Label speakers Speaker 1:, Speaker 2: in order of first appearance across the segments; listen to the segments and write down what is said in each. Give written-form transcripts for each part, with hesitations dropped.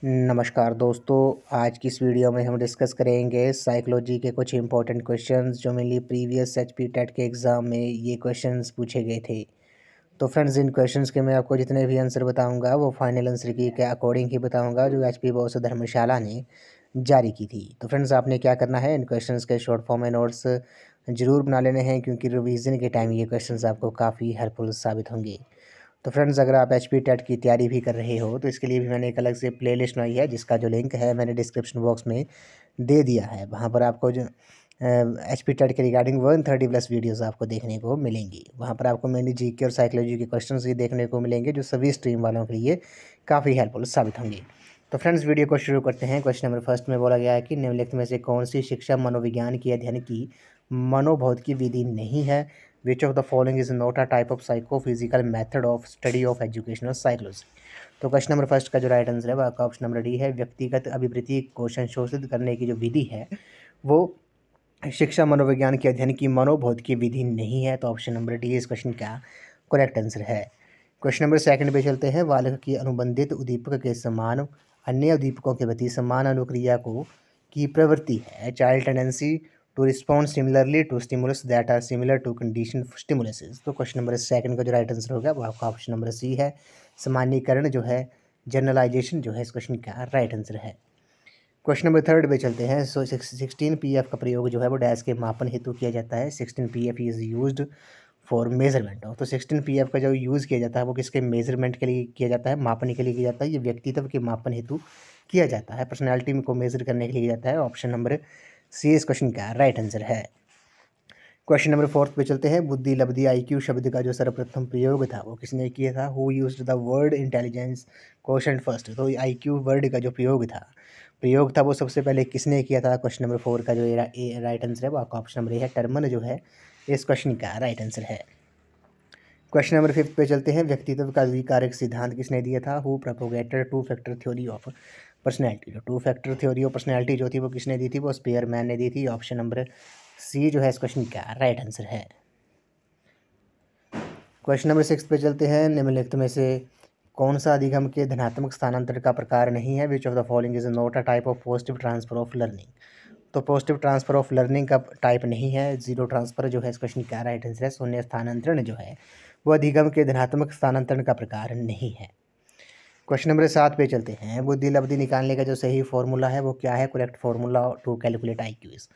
Speaker 1: नमस्कार दोस्तों। आज की इस वीडियो में हम डिस्कस करेंगे साइकोलॉजी के कुछ इंपॉर्टेंट क्वेश्चंस जो मेनली प्रीवियस एचपी टेट के एग्ज़ाम में ये क्वेश्चंस पूछे गए थे। तो फ्रेंड्स, इन क्वेश्चंस के मैं आपको जितने भी आंसर बताऊंगा वो फाइनल आंसर की के अकॉर्डिंग ही बताऊंगा जो एचपी बॉस धर्मशाला ने जारी की थी। तो फ्रेंड्स, आपने क्या करना है, इन क्वेश्चंस के शॉर्ट फॉर्म में नोट्स ज़रूर बना लेने हैं क्योंकि रिवीजन के टाइम ये क्वेश्चंस आपको काफ़ी हेल्पफुल साबित होंगे। तो फ्रेंड्स, अगर आप एचपी टेट की तैयारी भी कर रहे हो तो इसके लिए भी मैंने एक अलग से प्लेलिस्ट बनाई है जिसका जो लिंक है मैंने डिस्क्रिप्शन बॉक्स में दे दिया है। वहाँ पर आपको जो एचपी टेट के रिगार्डिंग 130+ वीडियोस आपको देखने को मिलेंगी। वहाँ पर आपको मेनली जीके और साइकोलॉजी के क्वेश्चंस भी देखने को मिलेंगे जो सभी स्ट्रीम वालों के लिए काफ़ी हेल्पफुल साबित होंगे। तो फ्रेंड्स, वीडियो को शुरू करते हैं। क्वेश्चन नंबर फर्स्ट में बोला गया है कि निम्नलिखित में से कौन सी शिक्षा मनोविज्ञान के अध्ययन की मनोभौतिकी विधि नहीं है। Which of the following is not a type of psychophysical method of study of educational psychology. तो क्वेश्चन नंबर फर्स्ट का जो राइट आंसर है वह आपका ऑप्शन नंबर डी है। व्यक्तिगत अभिवृत्ति को संशोधित करने की जो विधि है वो शिक्षा मनोविज्ञान के अध्ययन की मनोभौतिकी विधि नहीं है। तो ऑप्शन नंबर डी इस क्वेश्चन का करेक्ट आंसर है। क्वेश्चन नंबर सेकंड पे चलते हैं। बालक की अनुबंधित उद्दीपक के समान अन्य उद्दीपकों के प्रति समान अनुक्रिया को की प्रवृत्ति है। Child tendency to respond similarly to stimulus that are similar to condition stimuluses. तो क्वेश्चन नंबर सेकंड का जो राइट आंसर होगा वो आपका ऑप्शन नंबर सी है। सामान्यीकरण जो है, जनरलाइजेशन जो है इस क्वेश्चन का राइट आंसर है। क्वेश्चन नंबर थर्ड पे चलते हैं। 16 PF का प्रयोग जो है वो डैश के मापन हेतु किया जाता है। 16 PF is used for measurement of. तो 16 PF का जो यूज़ किया जाता है वो किसके मेजरमेंट के लिए किया जाता है, मापन के लिए किया जाता है। ये व्यक्तित्व के मापन हेतु किया जाता है, पर्सनैलिटी को मेजर करने के लिए किया जाता है। ऑप्शन नंबर सी इस क्वेश्चन का राइट आंसर है। क्वेश्चन नंबर फोर्थ पे चलते हैं। बुद्धि लब्धि IQ शब्द का जो सर्वप्रथम प्रयोग था वो किसने किया था। Who used the word intelligence question first. तो IQ वर्ड का जो प्रयोग था वो सबसे पहले किसने किया था। क्वेश्चन नंबर 4 का जो राइट आंसर है वो आपका ऑप्शन नंबर ए है। टर्मन जो है इस क्वेश्चन का राइट आंसर है। क्वेश्चन नंबर 5 पे चलते हैं। व्यक्तित्व का द्विकारक सिद्धांत किसने दिया था। Who propogated two factor theory of personality. जो two factor theory of personality जो थी वो किसने दी थी, वो स्पेयरमैन ने दी थी। ऑप्शन नंबर सी जो है इस क्वेश्चन का राइट आंसर है। क्वेश्चन नंबर 6 पे चलते हैं। निम्नलिखित में से कौन सा अधिगम के धनात्मक स्थानांतरण का प्रकार नहीं है। Which of the following is not a type of positive transfer of learning. तो पॉजिटिव ट्रांसफर ऑफ लर्निंग का टाइप नहीं है। जीरो ट्रांसफर जो है इस क्वेश्चन का राइट आंसर है। शून्य स्थानांतरण जो है वो अधिगम के धनात्मक स्थानांतरण का प्रकार नहीं है। क्वेश्चन नंबर 7 पे चलते हैं। बुद्धि लब्धि निकालने का जो सही फॉर्मूला है वो क्या है। Correct formula to calculate IQ।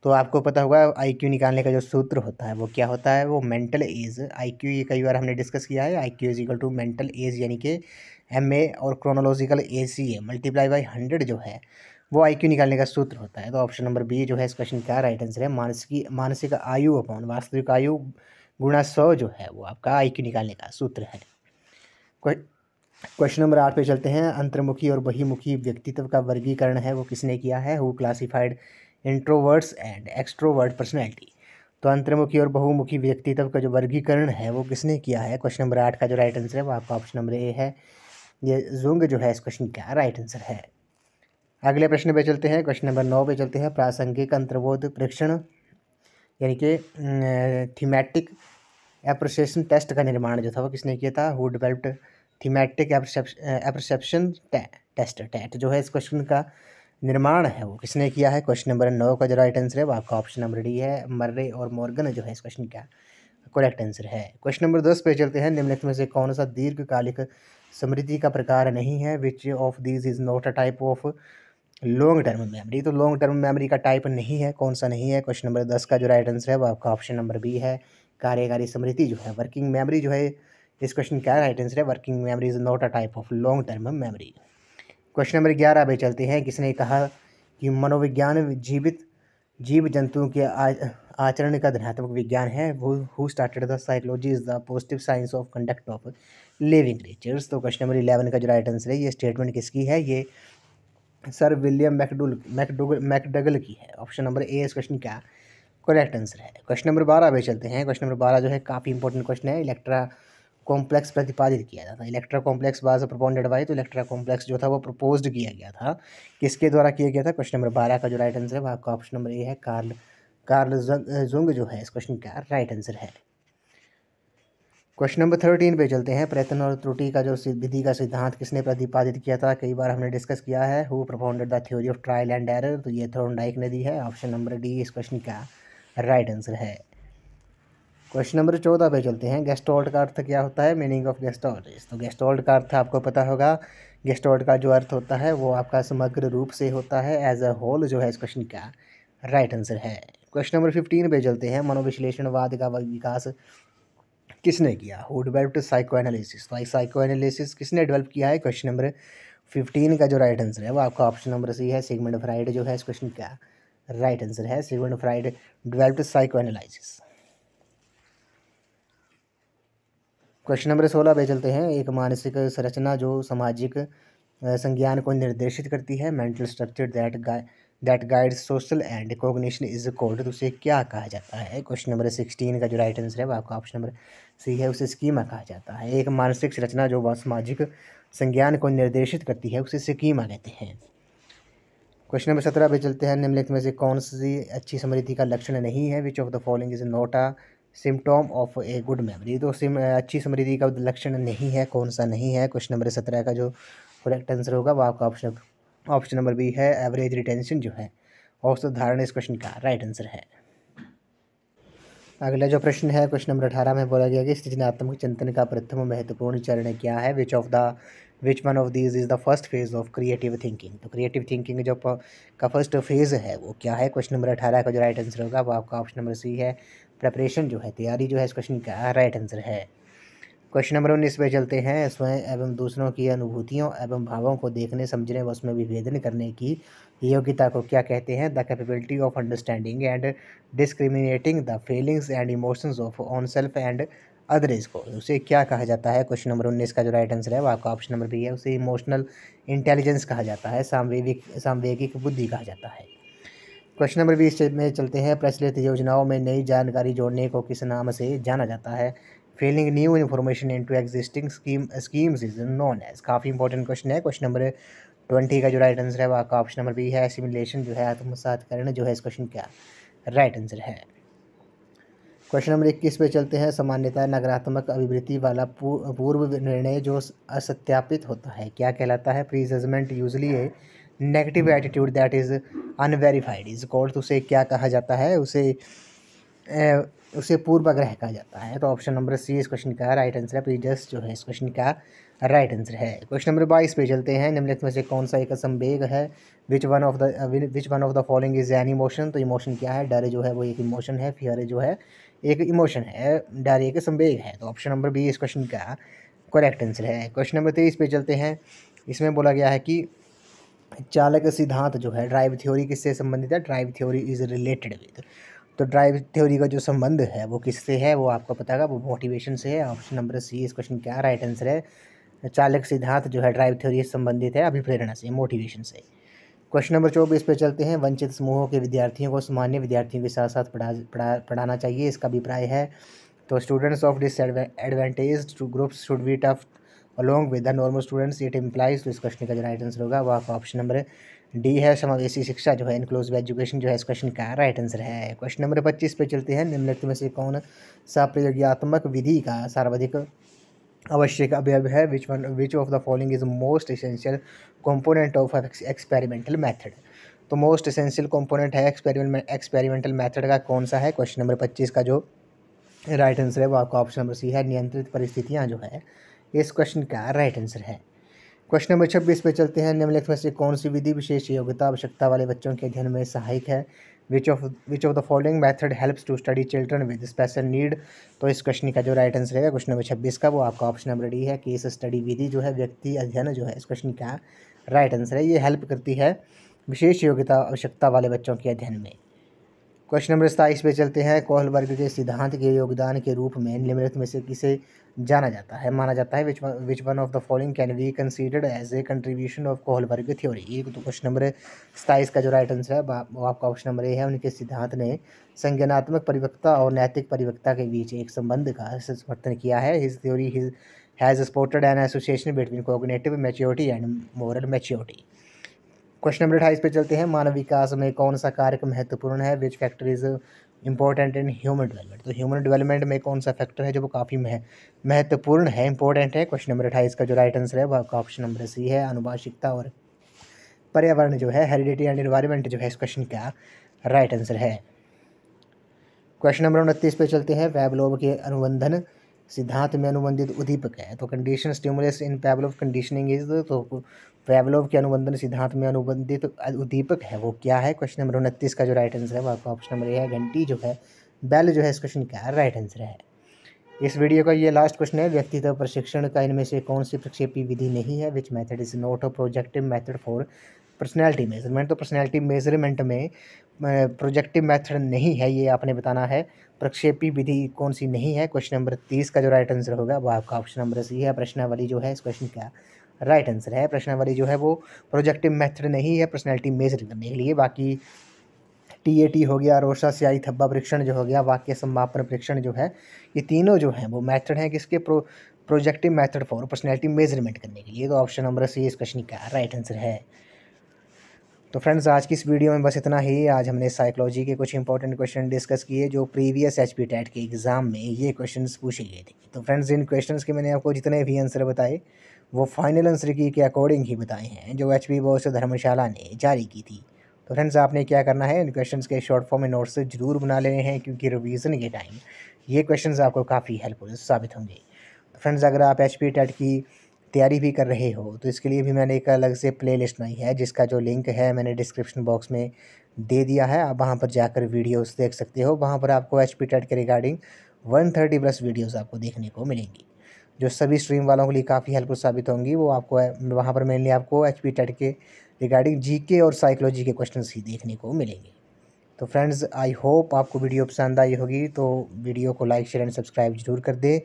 Speaker 1: तो आपको पता होगा IQ निकालने का जो सूत्र होता है वो क्या होता है, वो मेंटल एज। IQ ये कई बार हमने डिस्कस किया है। IQ is equal to mental age यानी कि MA और क्रोनोलॉजिकल ACA मल्टीप्लाई बाई 100 जो है वो IQ निकालने का सूत्र होता है। तो ऑप्शन नंबर बी जो है इस क्वेश्चन का राइट आंसर है। मानसिक आयु अपॉन वास्तविक आयु गुणा 100 जो है वो आपका IQ निकालने का सूत्र है। क्वेश्चन नंबर 8 पे चलते हैं। अंतर्मुखी और बहिमुखी व्यक्तित्व का वर्गीकरण है वो किसने किया है। Who classified introverts and extrovert personality. तो अंतर्मुखी और बहुमुखी व्यक्तित्व का जो वर्गीकरण है वो किसने किया है। क्वेश्चन नंबर 8 का जो राइट आंसर है वो आपका ऑप्शन नंबर ए है। ये जुंग जो है इस क्वेश्चन का राइट आंसर है। अगले प्रश्न पे चलते हैं। क्वेश्चन नंबर 9 पे चलते हैं। प्रासंगिक अंतर्बोध परीक्षण यानी कि थीमेटिक एप्रिसिएशन टेस्ट का निर्माण जो था वो किसने किया था। Who developed thematic apperception test TAT जो है इस क्वेश्चन का निर्माण है वो किसने किया है। क्वेश्चन नंबर 9 का जो राइट आंसर है वो आपका ऑप्शन नंबर डी है। मर्रे और मॉर्गन जो है इस क्वेश्चन का करेक्ट आंसर है। क्वेश्चन नंबर 10 पे चलते हैं। निम्नलिखित में से कौन सा दीर्घकालिक स्मृति का प्रकार नहीं है। Which of these is not a type of long term memory. तो लॉन्ग टर्म मेमोरी का टाइप नहीं है, कौन सा नहीं है। क्वेश्चन नंबर 10 का जो राइट आंसर है वो आपका ऑप्शन नंबर बी है। कार्यकारी स्मृति जो है, वर्किंग मेमोरी जो है इस क्वेश्चन का राइट आंसर है। Working memory is not a type of long term memory. Question number 11 पे चलते हैं। किसने कहा कि मनोविज्ञान जीव जंतुओं के आचरण का धनात्मक विज्ञान है। वो who started the psychology is the positive science of conduct of living creatures. तो क्वेश्चन नंबर 11 का जो राइट आंसर है, ये स्टेटमेंट किसकी है, ये सर विलियम मैकडगल की है। ऑप्शन नंबर ए इस क्वेश्चन का करेक्ट आंसर है। क्वेश्चन नंबर 12 पे चलते हैं। क्वेश्चन नंबर 12 जो है काफ़ी इंपॉर्टेंट क्वेश्चन है। इलेक्ट्रा कॉम्प्लेक्स प्रतिपादित किया जाता है। Electra complex was propounded by. तो इलेक्ट्रा कॉम्प्लेक्स जो था वो प्रपोज्ड किया गया था, किसके द्वारा किया गया था। क्वेश्चन नंबर 12 का जो राइट आंसर है वो आपका ऑप्शन नंबर ए है। कार्ल जुंग जो है इस क्वेश्चन का राइट आंसर है। क्वेश्चन नंबर 13 पे चलते हैं। प्रयत्न और त्रुटि का जो विधि का सिद्धांत किसने प्रतिपादित किया था, कई बार हमने डिस्कस किया है। Who propounded the theory of trial and error, तो ये थॉर्नडाइक ने दी है। ऑप्शन नंबर डी इस क्वेश्चन का राइट आंसर है। क्वेश्चन नंबर 14 पे चलते हैं। गेस्टोल्ट का अर्थ क्या होता है, मीनिंग ऑफ गेस्टोल्ट। तो गेस्टोल्ट का अर्थ आपको पता होगा। गेस्टोल्ट का जो अर्थ होता है वो आपका समग्र रूप से होता है, एज अ होल जो है इस क्वेश्चन का राइट आंसर है। क्वेश्चन नंबर 15 पे चलते हैं। मनोविश्लेषणवाद का विकास किसने किया, हु डेवलप्ड साइको एनालिसिस। तो साइको एनालिसिस किसने डेवलप किया है, क्वेश्चन नंबर 15 का जो राइट आंसर है वो आपका ऑप्शन नंबर सी है, सिगमंड फ्राइड जो है इस क्वेश्चन का राइट आंसर है। Sigmund Freud developed psycho analysis. Question number 16 पे चलते हैं। एक मानसिक संरचना जो सामाजिक संज्ञान को निर्देशित करती है, mental structure that guides social and cognition is cold, तो उसे क्या कहा जाता है। क्वेश्चन नंबर 16 का जो राइट आंसर है वो आपका ऑप्शन नंबर सी है, उसे स्कीमा कहा जाता है। एक मानसिक संरचना जो सामाजिक संज्ञान को निर्देशित करती है उसे स्कीमा कहते हैं। क्वेश्चन नंबर 17 पे चलते हैं। निम्नलिखित में से कौन सी अच्छी स्मृति का लक्षण नहीं है, which of the following is not a symptom of a good memory. तो अच्छी स्मृति का लक्षण नहीं है, कौन सा नहीं है। क्वेश्चन नंबर 17 का जो करेक्ट आंसर होगा वो आपका ऑप्शन नंबर बी है, एवरेज रिटेंशन जो है औसत धारण इस क्वेश्चन का राइट आंसर है। अगला जो प्रश्न है क्वेश्चन नंबर 18 में बोला गया कि सृजनात्मक चिंतन का प्रथम महत्वपूर्ण चरण क्या है, which one of these is the first phase of creative thinking. तो क्रिएटिव थिंकिंग जो का फर्स्ट फेज है वो क्या है। क्वेश्चन नंबर 18 का जो राइट आंसर होगा वो आपका ऑप्शन नंबर सी है, प्रेपरेशन जो है तैयारी जो है इस क्वेश्चन का राइट आंसर है। क्वेश्चन नंबर 19 पे चलते हैं। स्वयं एवं दूसरों की अनुभूतियों एवं भावों को देखने समझने व उसमें विभेदन करने की योग्यता को क्या कहते हैं, the capability of understanding and discriminating the feelings and emotions of on self and others को उसे क्या कहा जाता है। क्वेश्चन नंबर 19 का जो राइट आंसर है वो आपका ऑप्शन नंबर बी है, उसे इमोशनल इंटेलिजेंस कहा जाता है, सांवेगिक बुद्धि कहा जाता है। क्वेश्चन नंबर 20 में चलते हैं। प्रचलित योजनाओं में नई जानकारी जोड़ने को किस नाम से जाना जाता है, feeling new information into existing schemes is known as. काफ़ी इंपॉर्टेंट क्वेश्चन है। क्वेश्चन नंबर 20 का जो राइट आंसर है वो आपका ऑप्शन नंबर बी है, एसिमिलेशन जो है आत्मसातकरण जो है इस क्वेश्चन का राइट आंसर है। क्वेश्चन नंबर 21 पे चलते हैं। सामान्यतः नकारात्मक अभिवृत्ति वाला पूर्व निर्णय जो असत्यापित होता है क्या कहलाता है, pre judgement usually a negative attitude that is unverified is called. तो उसे क्या कहा जाता है, उसे पूर्वाग्रह कहा जाता है। तो ऑप्शन नंबर सी इस क्वेश्चन का राइट आंसर है, प्रीजस जो है इस क्वेश्चन का राइट आंसर है। क्वेश्चन नंबर 22 पे चलते हैं। निम्नलिखित में से कौन सा एक संवेग है, which one of the following is an emotion. तो इमोशन क्या है, डर जो है वो एक इमोशन है, फियर जो है एक इमोशन है, डर एक संवेग है। तो ऑप्शन नंबर बी इस क्वेश्चन का करेक्ट आंसर है। क्वेश्चन नंबर 23 पे चलते हैं। इसमें बोला गया है कि चालक सिद्धांत जो है ड्राइव थ्योरी किससे संबंधित है, drive theory is related with. तो ड्राइव थ्योरी का जो संबंध है वो किससे है, वो आपको पता होगा, वो मोटिवेशन से है। ऑप्शन नंबर सी इस क्वेश्चन का राइट आंसर है। चालक सिद्धांत जो है ड्राइव थ्योरी से संबंधित है अभिप्रेरणा से, मोटिवेशन से। क्वेश्चन नंबर 24 पे चलते हैं। वंचित समूहों के विद्यार्थियों को सामान्य विद्यार्थियों के साथ साथ पढ़ाना चाहिए, इसका अभिप्राय है। तो students of disadvantaged groups should be tough along with the normal students it implies. तो इस क्वेश्चन का जो राइट आंसर होगा वो आपका ऑप्शन नंबर डी है, समावेशी शिक्षा जो है इनक्लूसिव एजुकेशन जो है इस क्वेश्चन का राइट आंसर है। क्वेश्चन नंबर 25 पे चलते हैं। निम्नलिखित में से कौन सा प्रयोगात्मक विधि का सर्वाधिक आवश्यक अवयव है, which of the following is most essential component of experimental method. तो मोस्ट एसेंशियल कंपोनेंट है एक्सपेरिमेंटल मेथड का कौन सा है। क्वेश्चन नंबर 25 का जो राइट आंसर है वो आपका ऑप्शन नंबर सी है, नियंत्रित परिस्थितियां जो है इस क्वेश्चन का राइट आंसर है। क्वेश्चन नंबर 26 पे चलते हैं। निम्नलिखित में से कौन सी विधि विशेष योग्यता आवश्यकता वाले बच्चों के अध्ययन में सहायक है, which of the following method helps to study children with special need. तो इस क्वेश्चन का जो राइट आंसर है क्वेश्चन नंबर 26 का वो आपका ऑप्शन नंबर डी है, केस स्टडी विधि जो है व्यक्ति अध्ययन जो है इस क्वेश्चन का राइट आंसर है। ये हेल्प करती है विशेष योग्यता आवश्यकता वाले बच्चों के अध्ययन में। क्वेश्चन नंबर 27 पे चलते हैं। कोहल वर्ग के सिद्धांत के योगदान के रूप में निम्नलिखित में से किसे जाना जाता है, माना जाता है, which one of the following can be considered as a contribution of Kohlberg theory. ये तो क्वेश्चन नंबर 27 का जो राइट आंसर है वो आपका ऑप्शन नंबर ए है। उनके सिद्धांत ने संज्ञानात्मक परिपक्वता और नैतिक परिपक्वता के बीच एक संबंध का समर्थन किया है। His theory has supported an association between cognitive maturity and moral maturity. Question number 28 पे चलते हैं। मानव विकास में कौन सा कारक महत्वपूर्ण है, which factor is important in human development. तो ह्यूमन डेवलपमेंट में कौन सा फैक्टर है जो वो काफ़ी महत्वपूर्ण है, इंपॉर्टेंट है। क्वेश्चन नंबर 28 का जो राइट आंसर है वो आपका ऑप्शन नंबर सी है, आनुवांशिकता और पर्यावरण जो है, हेरिडिटी एंड एनवायरनमेंट जो है इस क्वेश्चन का राइट आंसर है। क्वेश्चन नंबर 29 पे चलते हैं। पैवलोव के अनुबंधन सिद्धांत में अनुबंधित उद्दीपक है। तो condition stimulus in Pavlov conditioning is, तो पैवलोव के अनुबंधन सिद्धांत में अनुबंधित उद्दीपक है वो क्या है। क्वेश्चन नंबर 29 का जो राइट आंसर है वो आपका ऑप्शन नंबर ए है, घंटी जो है, बेल जो है इस क्वेश्चन का राइट आंसर है। इस वीडियो का ये लास्ट क्वेश्चन है। व्यक्तित्व प्रशिक्षण का इनमें से कौन सी प्रक्षेपी विधि नहीं है। Which method is not a projective method for personality measurement. तो पर्सनैलिटी मेजरमेंट में प्रोजेक्टिव मेथड नहीं है, ये आपने बताना है। प्रक्षेपी विधि कौन सी नहीं है। क्वेश्चन नंबर 30 का जो राइट आंसर होगा वो आपका ऑप्शन नंबर सी है, प्रश्नावली जो है इस क्वेश्चन का राइट आंसर है। प्रश्नावली जो है वो प्रोजेक्टिव मेथड नहीं है पर्सनैलिटी मेजर करने के लिए। बाकी TAT हो गया, रोशा स्याही थब्बा परीक्षण जो हो गया, वाक्य समापन परीक्षण जो है, ये तीनों जो हैं वो मेथड हैं किसके, projective method for personality measurement करने के लिए। तो ऑप्शन नंबर सी इस क्वेश्चन का राइट आंसर है। तो फ्रेंड्स आज की इस वीडियो में बस इतना ही। आज हमने साइकोलॉजी के कुछ इंपॉर्टेंट क्वेश्चन डिस्कस किए जो प्रीवियस HP टेट के एग्ज़ाम में ये क्वेश्चंस पूछे गए थे। तो फ्रेंड्स इन क्वेश्चंस के मैंने आपको जितने भी आंसर बताए वो फाइनल आंसर की के अकॉर्डिंग ही बताए हैं जो HP बोस धर्मशाला ने जारी की थी। तो फ्रेंड्स आपने क्या करना है, इन क्वेश्चंस के शॉर्ट फॉर्म में नोट्स ज़रूर बना लेने हैं क्योंकि रिवीजन के टाइम ये क्वेश्चंस आपको काफ़ी हेल्पफुल साबित होंगे। तो फ्रेंड्स अगर आप HP टेट की तैयारी भी कर रहे हो तो इसके लिए भी मैंने एक अलग से प्लेलिस्ट बनाई है जिसका जो लिंक है मैंने डिस्क्रिप्शन बॉक्स में दे दिया है। आप वहाँ पर जाकर वीडियोस देख सकते हो। वहाँ पर आपको HP टेट के रिगार्डिंग 130 प्लस वीडियोस आपको देखने को मिलेंगी जो सभी स्ट्रीम वालों के लिए काफ़ी हेल्पफुल साबित होंगी। वो आपको वहाँ पर मेनली आपको HP टेट के रिगार्डिंग GK और साइकोलॉजी के क्वेश्चन ही देखने को मिलेंगे। तो फ्रेंड्स आई होप आपको वीडियो पसंद आई होगी, तो वीडियो को लाइक शेयर एंड सब्सक्राइब जरूर कर दें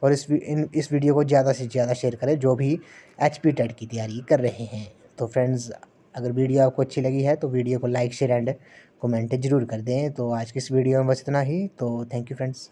Speaker 1: और इस वीडियो को ज़्यादा से ज़्यादा शेयर करें जो भी HP टेट की तैयारी कर रहे हैं। तो फ्रेंड्स अगर वीडियो आपको अच्छी लगी है तो वीडियो को लाइक शेयर एंड कमेंट जरूर कर दें। तो आज की इस वीडियो में बस इतना ही। तो थैंक यू फ्रेंड्स।